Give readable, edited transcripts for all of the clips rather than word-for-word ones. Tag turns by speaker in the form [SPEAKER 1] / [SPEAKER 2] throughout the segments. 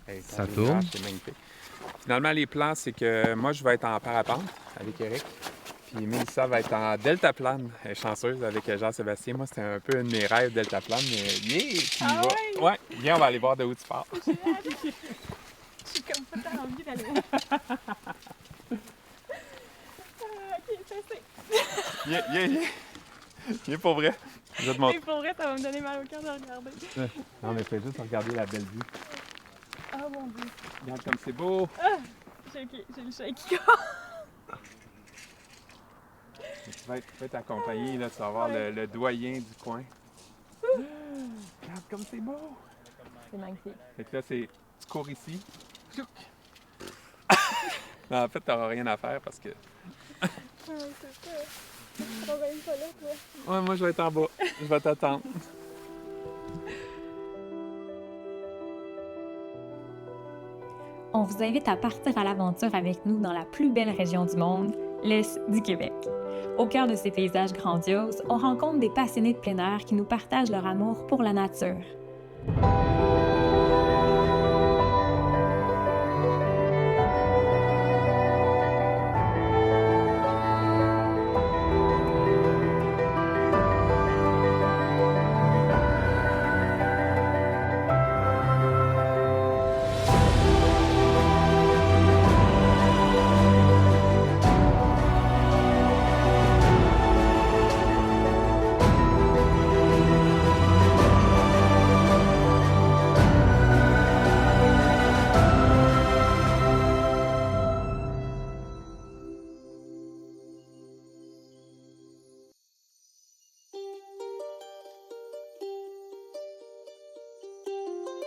[SPEAKER 1] Hey,
[SPEAKER 2] Ça tourne.
[SPEAKER 1] c'est magnifique. Finalement, les plans, c'est que moi, je vais être en parapente avec Eric. Puis Mélissa va être en deltaplane. Elle est chanceuse avec Jean-Sébastien. Moi, c'était un peu un de mes rêves, deltaplane. Mais viens, tu y
[SPEAKER 3] Ah
[SPEAKER 1] vas.
[SPEAKER 3] ouais?
[SPEAKER 1] Ouais, viens, on va aller voir de où tu pars.
[SPEAKER 3] J'ai comme pas tant envie d'aller. Ok, ça c'est.
[SPEAKER 1] Viens. Viens pour vrai. Je vais te montrer.
[SPEAKER 3] Et pour vrai, ça va me donner mal au cœur de regarder.
[SPEAKER 1] Non, mais fais juste regarder la belle vue.
[SPEAKER 3] Oh mon dieu.
[SPEAKER 1] Regarde comme c'est beau.
[SPEAKER 3] J'ai le chat qui
[SPEAKER 1] Tu vas être accompagné, là, tu vas voir
[SPEAKER 3] Ouais.
[SPEAKER 1] le doyen du coin. Regarde comme c'est beau.
[SPEAKER 3] C'est magnifique.
[SPEAKER 1] Fait que là, tu cours ici. Non, en fait, t'auras rien à faire parce que...
[SPEAKER 3] Ouais, c'est ça. Tu seras même pas là, toi.
[SPEAKER 1] Ouais, moi, je vais être en bas. Je vais t'attendre.
[SPEAKER 4] On vous invite à partir à l'aventure avec nous dans la plus belle région du monde, l'Est du Québec. Au cœur de ces paysages grandioses, on rencontre des passionnés de plein air qui nous partagent leur amour pour la nature.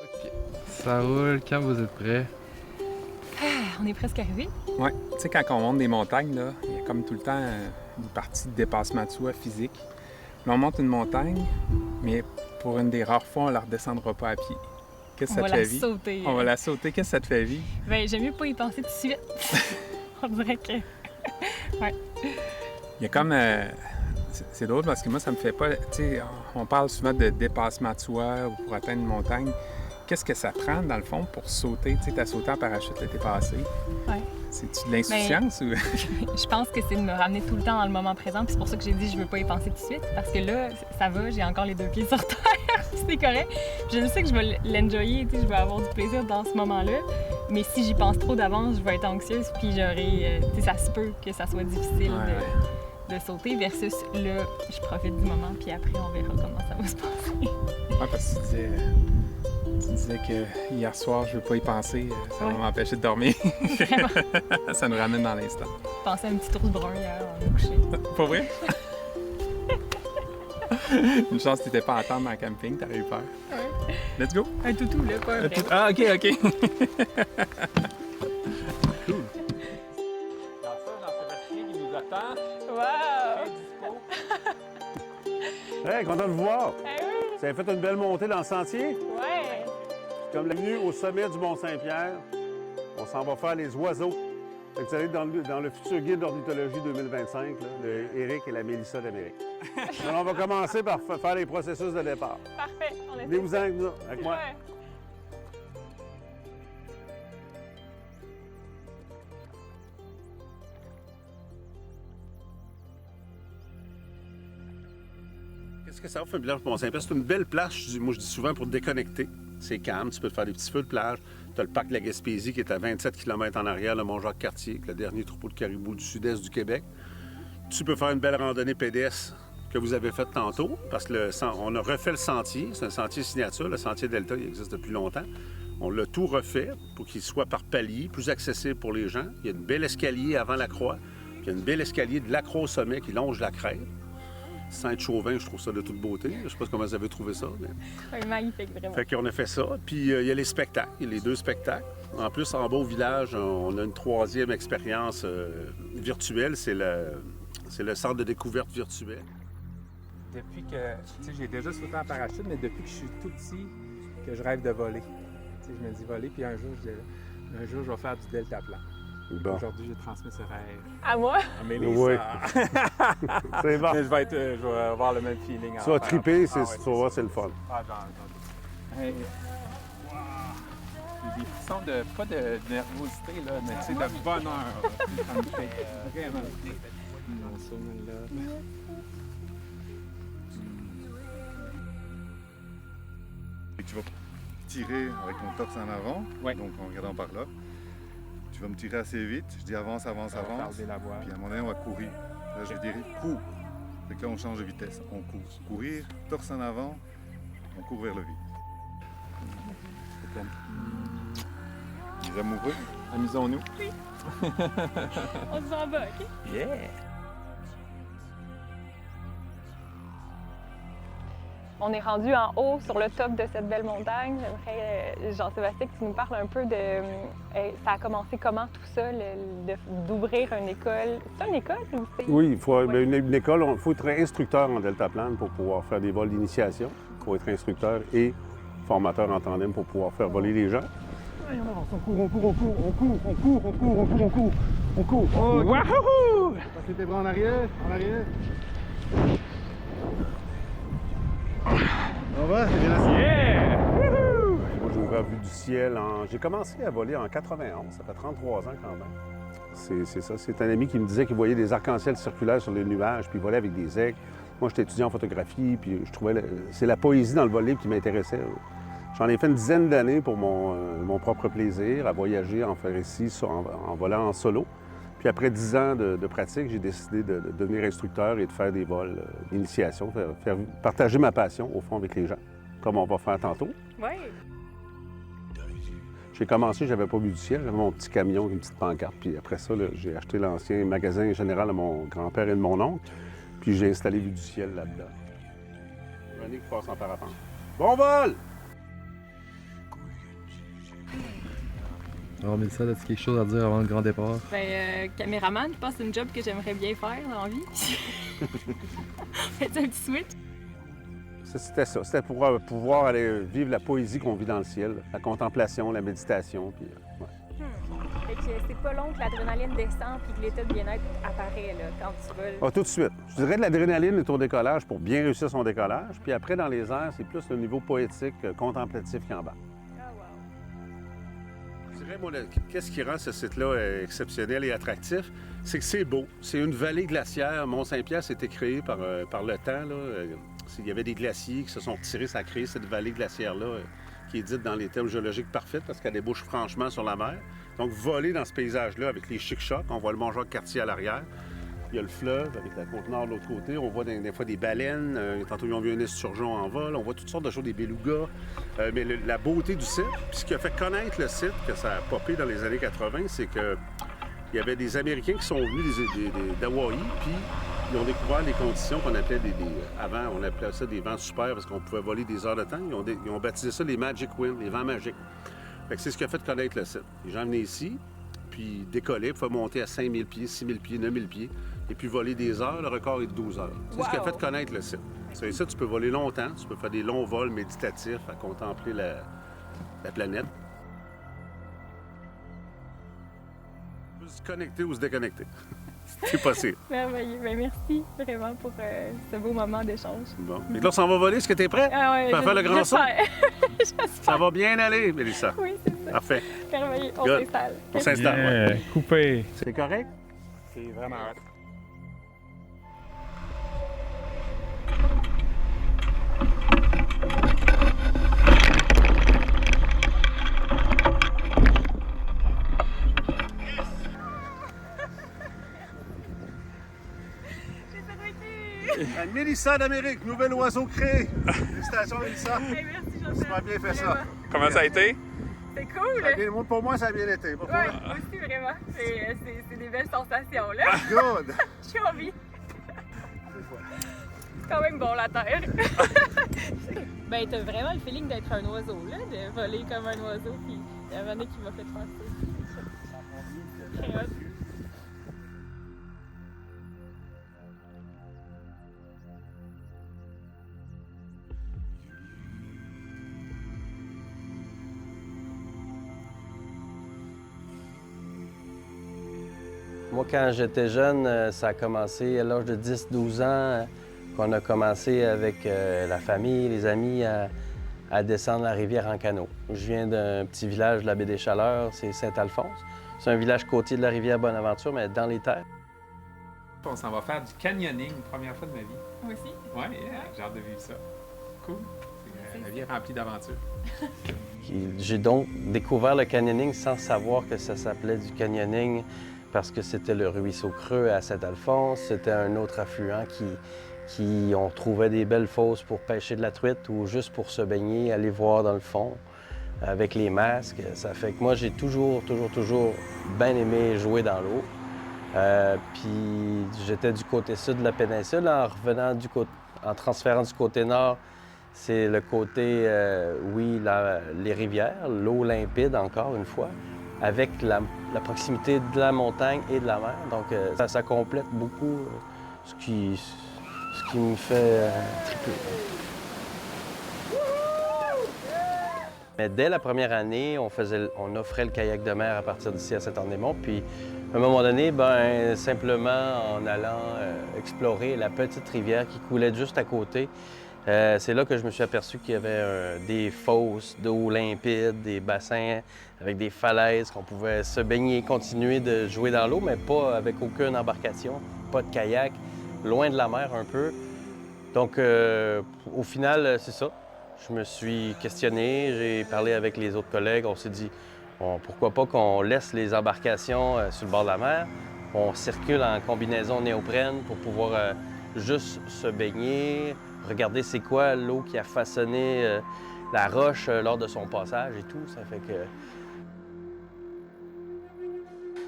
[SPEAKER 2] Ok, ça roule quand vous êtes prêts.
[SPEAKER 3] On est presque arrivé.
[SPEAKER 1] Ouais, tu sais, quand on monte des montagnes, là, il y a comme tout le temps une partie de dépassement de soi physique. Là, on monte une montagne, mais pour une des rares fois, on la redescendra pas à pied. Qu'est-ce que
[SPEAKER 3] On
[SPEAKER 1] ça
[SPEAKER 3] va
[SPEAKER 1] te
[SPEAKER 3] la
[SPEAKER 1] fait vivre?
[SPEAKER 3] sauter.
[SPEAKER 1] On va la sauter. Qu'est-ce que ça te fait vivre?
[SPEAKER 3] Ben, j'aime mieux pas y penser tout de suite. On dirait que.
[SPEAKER 1] Il y a comme... c'est drôle parce que moi, ça me fait pas... Tu sais, on parle souvent de dépassement de soi ou pour atteindre une montagne. Qu'est-ce que ça prend, dans le fond, pour sauter? Tu sais, t'as sauté en parachute l'été passé.
[SPEAKER 3] Ouais.
[SPEAKER 1] C'est-tu de l'insouciance ou...
[SPEAKER 3] Je pense que c'est de me ramener tout le temps dans le moment présent. Puis c'est pour ça que j'ai dit je veux pas y penser tout de suite. Parce que là, ça va, j'ai encore les deux pieds sur terre. C'est correct. Puis je sais que je vais l'enjoyer, tu sais, je vais avoir du plaisir dans ce moment-là. Mais si j'y pense trop d'avance, je vais être anxieuse. Puis j'aurai. Tu sais, ça se peut que ça soit difficile de sauter. Versus là, je profite du moment. Puis après, on verra comment ça va se passer.
[SPEAKER 1] Ouais, parce que tu disais que hier soir, je veux pas y penser. Ça va m'empêcher de dormir.
[SPEAKER 3] Vraiment.
[SPEAKER 1] Ça nous ramène dans l'instant.
[SPEAKER 3] Je pensais à un petit ours brun hier en couché.
[SPEAKER 1] Pas vrai? Une chance que t'étais pas à attendre dans le camping, t'aurais eu peur.
[SPEAKER 3] Ouais.
[SPEAKER 1] Let's go!
[SPEAKER 3] Un toutou, là, pas un vrai.
[SPEAKER 1] Ah, OK. Cool. Dans ça, Jean-Sébastien qui nous attend.
[SPEAKER 3] Wow!
[SPEAKER 5] Hey, content de vous voir!
[SPEAKER 3] Eh oui!
[SPEAKER 5] Vous avez fait une belle montée dans le sentier?
[SPEAKER 3] Ouais!
[SPEAKER 5] Comme la venue au sommet du Mont-Saint-Pierre, on s'en va faire les oiseaux. Fait que vous allez dans le futur guide d'ornithologie 2025, là, le Eric et la Mélissa d'Amérique. Alors, on va commencer par faire les processus de départ.
[SPEAKER 3] Parfait! On essaie.
[SPEAKER 5] Venez-vous-en avec moi.
[SPEAKER 3] Ouais.
[SPEAKER 5] Qu'est-ce que ça va faire, le village du Mont-Saint-Pierre? C'est une belle place, moi je dis souvent, pour te déconnecter. C'est calme, tu peux te faire des petits feux de plage. Tu as le parc de la Gaspésie qui est à 27 km en arrière, le Mont-Jacques-Cartier, le dernier troupeau de caribou du sud-est du Québec. Tu peux faire une belle randonnée pédestre que vous avez faite tantôt, parce qu'on a refait le sentier. C'est un sentier signature, le sentier Delta, il existe depuis longtemps. On l'a tout refait pour qu'il soit par palier, plus accessible pour les gens. Il y a une belle escalier avant la croix, puis il y a une belle escalier de la croix au sommet qui longe la crête. Saint-Chauvin, je trouve ça de toute beauté. Je sais pas comment vous avez trouvé ça. Mais...
[SPEAKER 3] Ouais, magnifique, vraiment.
[SPEAKER 5] Fait qu'on a fait ça. Puis il y a les spectacles, il y a les deux spectacles. En plus, en bas au village, on a une troisième expérience virtuelle. C'est le centre de découverte virtuelle.
[SPEAKER 1] Depuis que, tu sais, j'ai déjà sauté en parachute, mais depuis que je suis tout petit, que je rêve de voler. Tu sais, je me dis voler, puis un jour, je vais faire du deltaplan.
[SPEAKER 5] Bon.
[SPEAKER 1] Aujourd'hui, j'ai transmis ce rêve
[SPEAKER 3] À moi?
[SPEAKER 1] à Mélissa.
[SPEAKER 5] Oui. C'est bon.
[SPEAKER 1] Mais je vais avoir le même feeling.
[SPEAKER 5] Tu vas triper,
[SPEAKER 1] tu vas
[SPEAKER 5] voir, c'est le fun.
[SPEAKER 1] Ah, genre. Hey. Wow. des frissons pas de nervosité, là, mais tu sais, de bonheur. Là. Ça me fait vraiment dans ça, là.
[SPEAKER 6] Et tu vas tirer avec ton torse en avant,
[SPEAKER 1] Ouais.
[SPEAKER 6] donc en regardant par là. Tu vas me tirer assez vite. Je dis avance, avance,
[SPEAKER 1] Ça va
[SPEAKER 6] avance.
[SPEAKER 1] tarder la voix.
[SPEAKER 6] Puis à un moment donné, on va courir. Là, je dirais cours. Et quand on change de vitesse, on court. Courir, torse en avant, on court vers le vide. Les amoureux,
[SPEAKER 1] Amusons-nous.
[SPEAKER 3] On s'en va, OK?
[SPEAKER 1] Yeah!
[SPEAKER 3] On est rendu en haut sur le top de cette belle montagne. J'aimerais, Jean-Sébastien, que tu nous parles un peu de... ça a commencé comment tout ça, d'ouvrir une école? C'est une école ou c'est...
[SPEAKER 5] Oui, il faut une école, il faut être instructeur en deltaplane pour pouvoir faire des vols d'initiation. Il faut être instructeur et formateur en tandem pour pouvoir faire voler les gens. Allez, on avance, on court, on court, on court, on court, on court, on court, on court, on court, on court. Oh,
[SPEAKER 1] Wahoo!
[SPEAKER 6] passez tes bras en arrière, en arrière. On va, c'est bien assez.
[SPEAKER 1] Yeah!
[SPEAKER 5] Moi, j'ai ouvert vue du ciel. J'ai commencé à voler en 91, ça fait 33 ans quand même. C'est ça. C'est un ami qui me disait qu'il voyait des arcs-en-ciel circulaires sur les nuages, puis il volait avec des aigles. Moi, j'étais étudiant en photographie, puis je trouvais... C'est la poésie dans le vol libre qui m'intéressait. J'en ai fait une dizaine d'années pour mon propre plaisir, à voyager, en faire ici, en volant en solo. Puis après 10 ans de pratique, j'ai décidé de devenir instructeur et de faire des vols d'initiation, faire partager ma passion, au fond, avec les gens, comme on va faire tantôt.
[SPEAKER 3] Oui.
[SPEAKER 5] J'ai commencé, j'avais pas vu du ciel, j'avais mon petit camion, une petite pancarte. Puis après ça, là, j'ai acheté l'ancien magasin général de mon grand-père et de mon oncle. Puis j'ai installé vue du ciel là-dedans. René qui passe en parapente. Bon vol!
[SPEAKER 2] Alors, Mélissa, as-tu quelque chose à dire avant le grand départ?
[SPEAKER 3] Caméraman, je pense que c'est une job que j'aimerais bien faire dans la vie. Faites un petit switch.
[SPEAKER 5] C'était ça. C'était pour pouvoir aller vivre la poésie qu'on vit dans le ciel, la contemplation, la méditation. Puis, ouais.
[SPEAKER 3] Fait que c'est pas long que l'adrénaline descend puis que l'état de bien-être apparaît là, quand tu voles.
[SPEAKER 5] Ah, tout de suite. Je dirais de l'adrénaline est au décollage pour bien réussir son décollage. Puis après, dans les airs, c'est plus le niveau poétique, contemplatif qui embarque.
[SPEAKER 3] Ah, wow.
[SPEAKER 5] Je dirais, moi, qu'est-ce qui rend ce site-là exceptionnel et attractif? C'est que c'est beau. C'est une vallée glaciaire. Mont-Saint-Pierre, c'était créé par le temps. Là. Il y avait des glaciers qui se sont retirés, ça a créé cette vallée glaciaire-là, qui est dite dans les termes géologiques parfaite parce qu'elle débouche franchement sur la mer. Donc, voler dans ce paysage-là avec les chic-chocs, on voit le Mont-Jacques-Cartier à l'arrière. Il y a le fleuve avec la côte nord de l'autre côté. On voit des fois des baleines. Tantôt, ils ont vu un esturgeon en vol. On voit toutes sortes de choses, des belugas. Mais la beauté du site, puis ce qui a fait connaître le site, que ça a popé dans les années 80, c'est que il y avait des Américains qui sont venus d'Hawaï, puis ils ont découvert les conditions qu'on appelait avant, on appelait ça des vents super parce qu'on pouvait voler des heures de temps. Ils ont baptisé ça les Magic Winds, les vents magiques. Fait que c'est ce qui a fait connaître le site. Les gens venaient ici, puis décollaient, pouvaient monter à 5000 pieds, 6000 pieds, 9000 pieds, et puis voler des heures. Le record est de 12 heures. C'est ce qui a fait connaître le site. C'est ça, tu peux voler longtemps, tu peux faire des longs vols méditatifs à contempler la planète. Tu peux se connecter ou se déconnecter. C'est possible.
[SPEAKER 3] Merveilleux. Ben, merci vraiment pour ce beau moment d'échange.
[SPEAKER 5] Bon. Et là, on s'en va voler. Est-ce que t'es prêt?
[SPEAKER 3] Ah ouais,
[SPEAKER 5] Tu vas faire le grand saut?
[SPEAKER 3] J'espère.
[SPEAKER 5] Ça va bien aller, Mélissa.
[SPEAKER 3] Oui, c'est ça.
[SPEAKER 5] Parfait.
[SPEAKER 3] Merveilleux. On
[SPEAKER 5] Good.
[SPEAKER 3] s'installe.
[SPEAKER 5] On s'installe. Ouais.
[SPEAKER 1] Coupé.
[SPEAKER 5] C'est correct?
[SPEAKER 1] C'est vraiment hot.
[SPEAKER 5] Mélissa d'Amérique, nouvel oiseau créé. Félicitations, Mélissa.
[SPEAKER 3] Hey, merci, Jean-Pierre.
[SPEAKER 5] Tu m'as bien fait ça.
[SPEAKER 1] Comment ça a été?
[SPEAKER 3] C'est cool.
[SPEAKER 5] Ça a bien- pour moi, ça a bien été. Pas pour
[SPEAKER 3] Ouais,
[SPEAKER 5] toi?
[SPEAKER 3] moi aussi, vraiment. C'est des belles sensations, là.
[SPEAKER 5] Good.
[SPEAKER 3] J'ai envie. C'est quand même bon, la terre. Ben, t'as vraiment le feeling d'être un oiseau, là, de voler comme un oiseau, puis il y a un moment donné qui m'a fait penser. Très hot.
[SPEAKER 7] Moi, quand j'étais jeune, ça a commencé à l'âge de 10-12 ans qu'on a commencé avec la famille, les amis, à à descendre la rivière en canot. Je viens d'un petit village de la baie des Chaleurs, c'est Saint-Alphonse. C'est un village côtier de la rivière Bonaventure, mais dans les terres.
[SPEAKER 1] On s'en va faire du canyoning, première fois de ma vie.
[SPEAKER 3] Moi aussi.
[SPEAKER 1] Ouais, j'ai hâte de vivre ça. Cool. La vie est remplie d'aventures.
[SPEAKER 7] J'ai donc découvert le canyoning sans savoir que ça s'appelait du canyoning parce que c'était le ruisseau Creux à Saint-Alphonse. C'était un autre affluent qui on trouvait des belles fosses pour pêcher de la truite ou juste pour se baigner, aller voir dans le fond avec les masques. Ça fait que moi, j'ai toujours bien aimé jouer dans l'eau. Puis j'étais du côté sud de la péninsule. En transférant du côté nord, c'est le côté, les rivières, l'eau limpide encore une fois, avec la proximité de la montagne et de la mer. Donc ça complète beaucoup ce qui me fait triper. Mais dès la première année, on offrait le kayak de mer à partir d'ici à Saint-Anne-des-Monts. Puis à un moment donné, simplement en allant explorer la petite rivière qui coulait juste à côté, c'est là que je me suis aperçu qu'il y avait des fosses d'eau limpide, des bassins avec des falaises, qu'on pouvait se baigner, continuer de jouer dans l'eau, mais pas avec aucune embarcation, pas de kayak, loin de la mer un peu. Donc, au final, c'est ça. Je me suis questionné, j'ai parlé avec les autres collègues, on s'est dit, pourquoi pas qu'on laisse les embarcations sur le bord de la mer, on circule en combinaison néoprène pour pouvoir juste se baigner, regarder c'est quoi l'eau qui a façonné la roche lors de son passage et tout. Ça fait que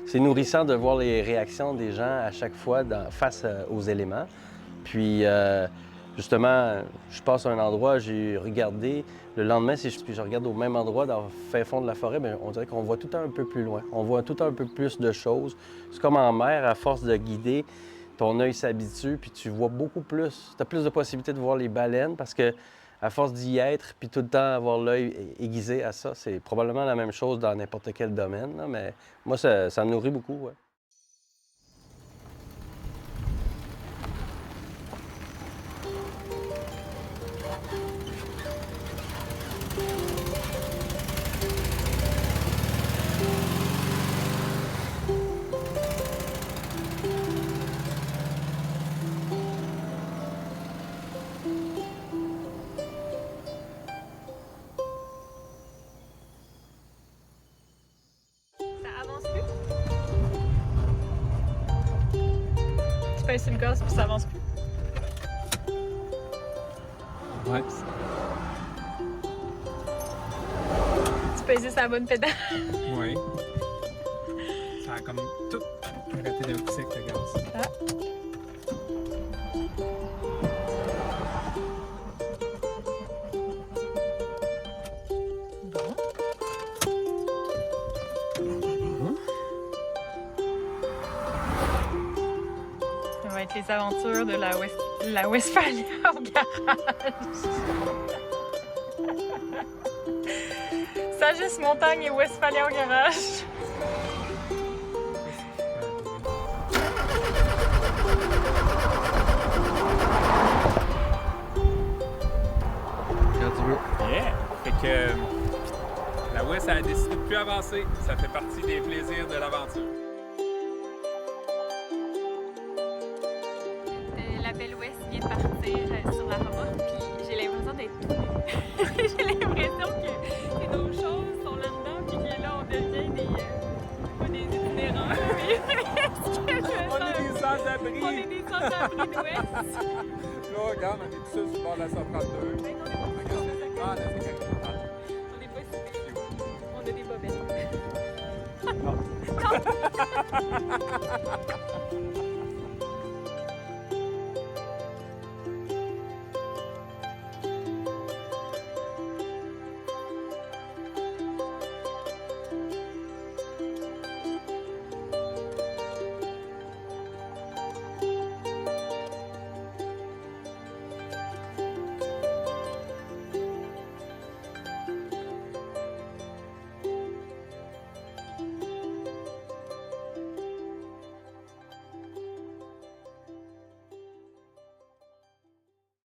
[SPEAKER 7] c'est nourrissant de voir les réactions des gens à chaque fois face aux éléments. Puis justement, je passe à un endroit, j'ai regardé. Le lendemain, si je regarde au même endroit, dans le fin fond de la forêt, bien, on dirait qu'on voit tout le temps un peu plus loin. On voit tout le temps un peu plus de choses. C'est comme en mer, à force de guider, ton œil s'habitue, puis tu vois beaucoup plus. Tu as plus de possibilités de voir les baleines parce que à force d'y être, puis tout le temps avoir l'œil aiguisé à ça, c'est probablement la même chose dans n'importe quel domaine. Là, mais moi, ça me nourrit beaucoup. Ouais.
[SPEAKER 3] Tu pèses sur le gaz puis ça avance plus.
[SPEAKER 1] Ouais.
[SPEAKER 3] Tu pèses sur la bonne pédale.
[SPEAKER 1] Oui. Ça a comme tout arrêté d'un coup sec, le gaz.
[SPEAKER 3] Ah. Ça va être les aventures de la Westphalia au garage. Sagesse Montagne et Westphalia au garage.
[SPEAKER 2] Quand tu veux.
[SPEAKER 1] Yeah! Fait que la West a décidé de plus avancer. Ça fait partie des plaisirs de l'aventure.
[SPEAKER 3] La belle Ouest vient de partir sur la remorque, puis j'ai l'impression d'être tout nue. J'ai l'impression que nos choses sont là-dedans, puis que là, on devient des itinérants.
[SPEAKER 1] On est des sans-abri!
[SPEAKER 3] On est des sans-abri d'Ouest.
[SPEAKER 1] Là, regarde, on est tous sur le bord de la 132.
[SPEAKER 3] Ben non, on est pas sur le
[SPEAKER 1] Ah, là, c'est correct.
[SPEAKER 3] On est pas si on a des bobettes.
[SPEAKER 1] Non.
[SPEAKER 3] Non.